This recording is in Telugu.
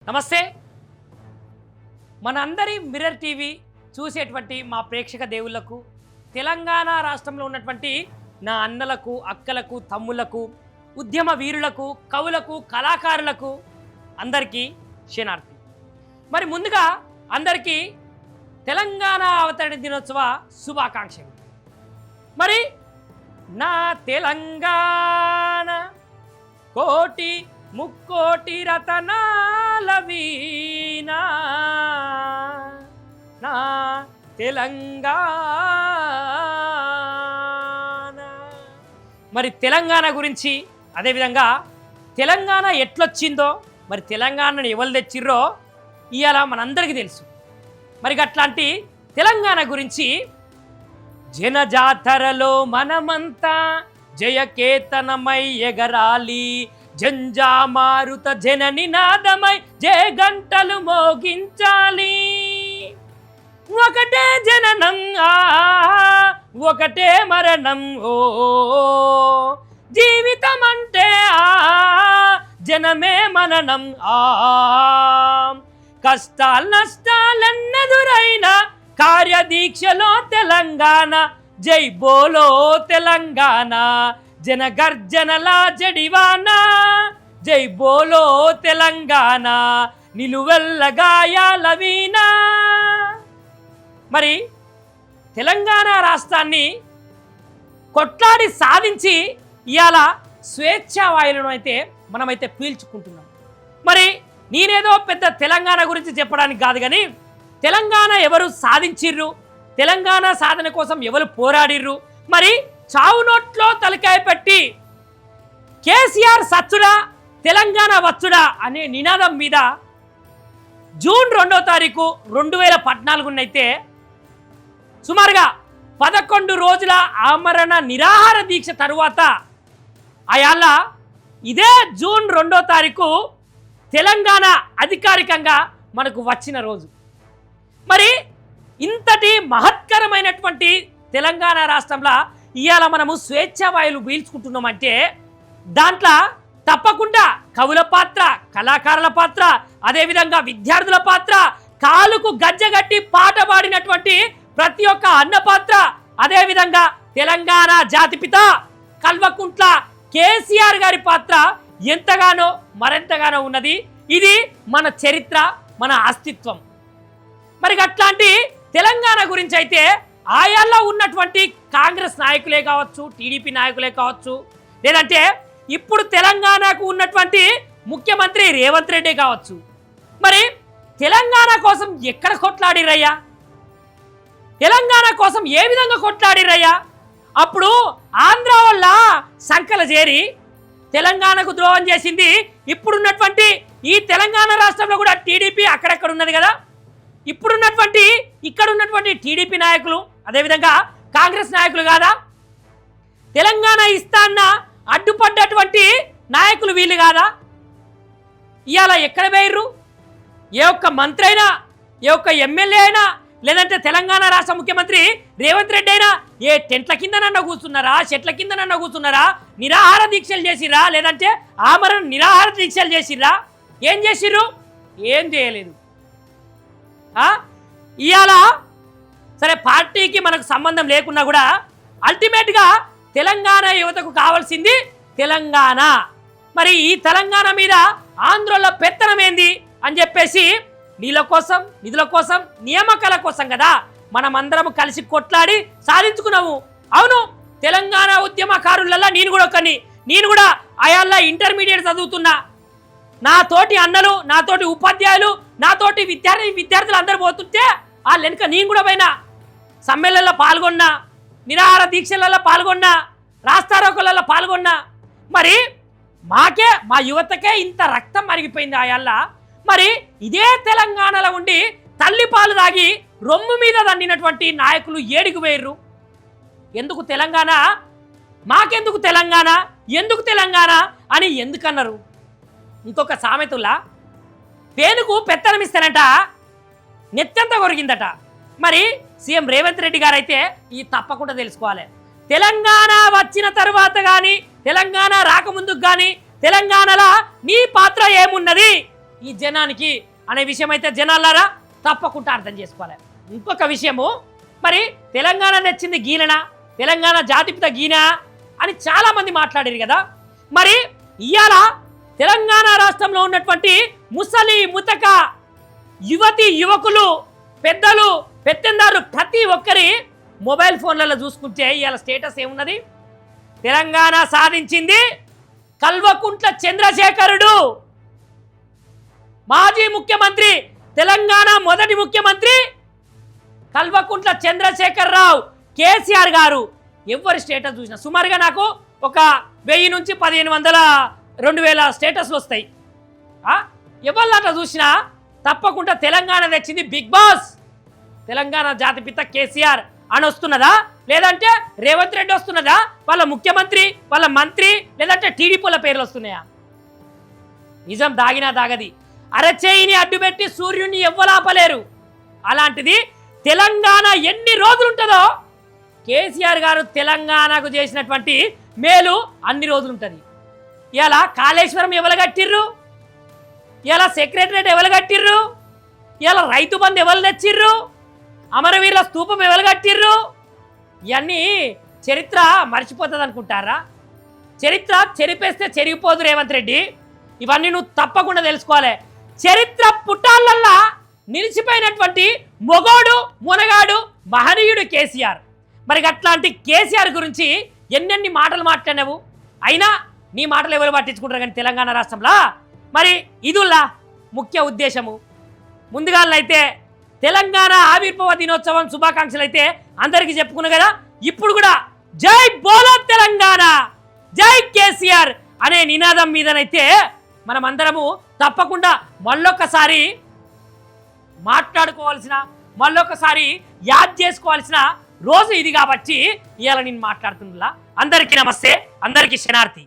నమస్తే. మనందరి మిర్రర్ టీవీ చూసేటువంటి మా ప్రేక్షక దేవుళ్లకు, తెలంగాణ రాష్ట్రంలో ఉన్నటువంటి నా అన్నలకు, అక్కలకు, తమ్ముళ్లకు, ఉద్యమ వీరులకు, కవులకు, కళాకారులకు అందరికీ శనార్థి. మరి ముందుగా అందరికీ తెలంగాణ అవతరణ దినోత్సవ శుభాకాంక్షలు. మరి నా తెలంగాణ కోటి ముక్కోటి రతనాల వీణ, నా తెలంగాణ. మరి తెలంగాణ గురించి, అదేవిధంగా తెలంగాణ ఎట్లొచ్చిందో, మరి తెలంగాణను ఎవరు తెచ్చిర్రో ఇవాళ మనందరికీ తెలుసు. మరి అట్లాంటి తెలంగాణ గురించి జనజాతరలో మనమంతా జయకేతనమై ఎగరాలి, జంజామారుత జన నినాదమై జయ గంటలు మోగించాలి. ఒకటే జననం ఒకటే మరణం, ఓ జీవితం అంటే జనమే మననం. కష్టాలు నష్టాలన్నదురైన కార్యదీక్షలో తెలంగాణ, జై బోలో తెలంగాణ. జన గర్జనలా జడివానా, జై బోలో తెలంగాణ. నిలువెల్ల గాయాల వీణా. మరి తెలంగాణ రాష్ట్రాన్ని కొట్లాడి సాధించి ఇవాళ స్వేచ్ఛావాయులను అయితే మనమైతే పీల్చుకుంటున్నాం. మరి నేనేదో పెద్ద తెలంగాణ గురించి చెప్పడానికి కాదు, కానీ తెలంగాణ ఎవరు సాధించిర్రు, తెలంగాణ సాధన కోసం ఎవరు పోరాడిర్రు, మరి చావు నోట్లో తలకాయ పెట్టి కేసీఆర్ సచ్చుడా తెలంగాణ వచ్చుడా అనే నినాదం మీద జూన్ 2వ తారీఖు 2014 సుమారుగా 11 రోజుల ఆమరణ నిరాహార దీక్ష తరువాత అయాళ్ళ ఇదే జూన్ 2వ తారీఖు తెలంగాణ అధికారికంగా మనకు వచ్చిన రోజు. మరి ఇంతటి మహత్కరమైనటువంటి తెలంగాణ రాష్ట్రంలో ఇవాళ మనము స్వేచ్ఛావాయులు పీల్చుకుంటున్నామంటే దాంట్లో తప్పకుండా కవుల పాత్ర, కళాకారుల పాత్ర, అదేవిధంగా విద్యార్థుల పాత్ర, కాలుకు గజ్జగట్టి పాట పాడినటువంటి ప్రతి ఒక్క అన్న పాత్ర, అదేవిధంగా తెలంగాణ జాతిపిత కల్వకుంట్ల కేసీఆర్ గారి పాత్ర ఎంతగానో మరెంతగానో ఉన్నది. ఇది మన చరిత్ర, మన అస్తిత్వం. మరి అట్లాంటి తెలంగాణ గురించి అయితే ఆయాల్లో ఉన్నటువంటి కాంగ్రెస్ నాయకులే కావచ్చు, టీడీపీ నాయకులే కావచ్చు, లేదంటే ఇప్పుడు తెలంగాణకు ఉన్నటువంటి ముఖ్యమంత్రి రేవంత్ రెడ్డి కావచ్చు, మరి తెలంగాణ కోసం ఎక్కడ కొట్లాడిరయ్యా, తెలంగాణ కోసం ఏ విధంగా కొట్లాడిరయ్యా? అప్పుడు ఆంధ్ర వల్ల సంకల చేరి తెలంగాణకు ద్రోహం చేసింది ఇప్పుడున్నటువంటి ఈ తెలంగాణ రాష్ట్రంలో కూడా టీడీపీ అక్కడెక్కడ ఉన్నది కదా. ఇప్పుడున్నటువంటి ఇక్కడ ఉన్నటువంటి టీడీపీ నాయకులు, అదేవిధంగా కాంగ్రెస్ నాయకులు కాదా? తెలంగాణ ఇస్తాన్న అడ్డుపడ్డటువంటి నాయకులు వీళ్ళు కాదా? ఇవాళ ఎక్కడ పోయిర్రు? ఏ ఒక్క మంత్రి అయినా, ఏ ఒక్క ఎమ్మెల్యే అయినా, లేదంటే తెలంగాణ రాష్ట్ర ముఖ్యమంత్రి రేవంత్ రెడ్డి అయినా ఏ టెంట్ల కిందనన్నా కూర్చున్నారా, చెట్ల కిందనన్నా కూర్చున్నారా, నిరాహార దీక్షలు చేసిర్రా, లేదంటే ఆమరణ నిరాహార దీక్షలు చేసిర్రా? ఏం చేసిర్రు? ఏం చేయలేదు. ఇవాళ సరే పార్టీకి మనకు సంబంధం లేకున్నా కూడా అల్టిమేట్గా తెలంగాణ యువతకు కావాల్సింది తెలంగాణ. మరి ఈ తెలంగాణ మీద ఆంధ్రుల పెత్తనం ఏంది అని చెప్పేసి నీళ్ళ కోసం, నిధుల కోసం, నియామకాల కోసం కదా మనమందరం కలిసి కొట్లాడి సాధించుకున్నాము. అవును, తెలంగాణ ఉద్యమకారులలో నేను కూడా ఒకని. నేను కూడా అయాళ్ళ ఇంటర్మీడియట్ చదువుతున్నా. నాతోటి అన్నలు, నాతోటి ఉపాధ్యాయులు, నాతోటి విద్యార్థులు అందరూ పోతుంటే ఆ వెనుక నేను కూడా పోయినా, సమ్మేళనలో పాల్గొన్నా, నిరాహార దీక్షలలో పాల్గొన్నా, రాస్తారోకలలో పాల్గొన్నా. మరి మాకే, మా యువతకే ఇంత రక్తం మరిగిపోయింది అయాళ్ళ. మరి ఇదే తెలంగాణలో ఉండి తల్లి పాలు తాగి రొమ్ము మీద దండినటువంటి నాయకులు ఏడికి పోయిర్రు? ఎందుకు తెలంగాణ, మాకెందుకు తెలంగాణ, ఎందుకు తెలంగాణ అని ఎందుకన్నారు? ఇంకొక సామెతల్లా పేనుకు పెత్తనం ఇస్తానంట నెత్తంతా కొరిగిందట. మరి సీఎం రేవంత్ రెడ్డి గారు అయితే ఈ తప్పకుండా తెలుసుకోవాలి. తెలంగాణ వచ్చిన తర్వాత కానీ, తెలంగాణ రాకముందుకు కానీ తెలంగాణలో నీ పాత్ర ఏమున్నది, ఈ జనానికి అనే విషయం అయితే జనాలారా తప్పకుండా అర్థం చేసుకోవాలి. ఇంకొక విషయము, మరి తెలంగాణ తెచ్చింది గీలన, తెలంగాణ జాతిపిత గీన అని చాలామంది మాట్లాడారు కదా. మరి ఇవాళ తెలంగాణ రాష్ట్రంలో ఉన్నటువంటి ముసలి ముతక యువతి యువకులు పెద్దలు పెత్తందారులు ప్రతి ఒక్కరి మొబైల్ ఫోన్లలో చూసుకుంటే ఇవాళ స్టేటస్ ఏమున్నది? తెలంగాణ సాధించింది కల్వకుంట్ల చంద్రశేఖరుడు, మాజీ ముఖ్యమంత్రి, తెలంగాణ మొదటి ముఖ్యమంత్రి కల్వకుంట్ల చంద్రశేఖర్ రావు కేసీఆర్ గారు. ఎవరి స్టేటస్ చూసినా సుమారుగా నాకు ఒక 1000 నుంచి 1500 2000 స్టేటస్లు వస్తాయి. ఎవరిలాట చూసినా తప్పకుండా తెలంగాణ తెచ్చింది బిగ్ బాస్, తెలంగాణ జాతిపిత కేసీఆర్ అని వస్తున్నదా, లేదంటే రేవంత్ రెడ్డి వస్తున్నదా, వాళ్ళ ముఖ్యమంత్రి, వాళ్ళ మంత్రి, లేదంటే టీడీపీల పేర్లు వస్తున్నాయా? నిజం దాగినా దాగది. అరచేయిని అడ్డుపెట్టి సూర్యుడిని ఎవ్వలాపలేరు. అలాంటిది తెలంగాణ ఎన్ని రోజులు ఉంటుందో కేసీఆర్ గారు తెలంగాణకు చేసినటువంటి మేలు అన్ని రోజులు ఉంటుంది. ఇలా కాళేశ్వరం ఎవరు కట్టిర్రు, ఇలా సెక్రటరేట్ ఎవరు కట్టిర్రు, ఇలా రైతు బంధు ఎవరు తెచ్చిర్రు, అమరవీరుల స్తూపం ఎవరు కట్టిర్రు, ఇవన్నీ చరిత్ర మర్చిపోతుంది అనుకుంటారా? చరిత్ర చెరిపేస్తే చెరిగిపోదు రేవంత్ రెడ్డి. ఇవన్నీ నువ్వు తప్పకుండా తెలుసుకోవాలి. చరిత్ర పుటాలల్లా నిలిచిపోయినటువంటి మొగోడు మునగాడు మహనీయుడు కేసీఆర్. మరి అట్లాంటి కేసీఆర్ గురించి ఎన్నెన్ని మాటలు మాట్లాడినావు, అయినా నీ మాటలు ఎవరు పట్టించుకుంటారు కానీ తెలంగాణ రాష్ట్రంలో. మరి ఇదుల్లా ముఖ్య ఉద్దేశము. ముందుగానైతే తెలంగాణ ఆవిర్భావ దినోత్సవం శుభాకాంక్షలు అయితే అందరికీ చెప్పుకున్నా కదా. ఇప్పుడు కూడా జై బోలో తెలంగాణ, జై కేసీఆర్ అనే నినాదం మీదనైతే మనం అందరము తప్పకుండా మళ్ళొక్కసారి మాట్లాడుకోవాల్సిన, మళ్ళొక్కసారి యాద్ చేసుకోవాల్సిన రోజు ఇది కాబట్టి ఇవాళ నేను మాట్లాడుతున్నా. అందరికీ నమస్తే, అందరికీ శనార్థి.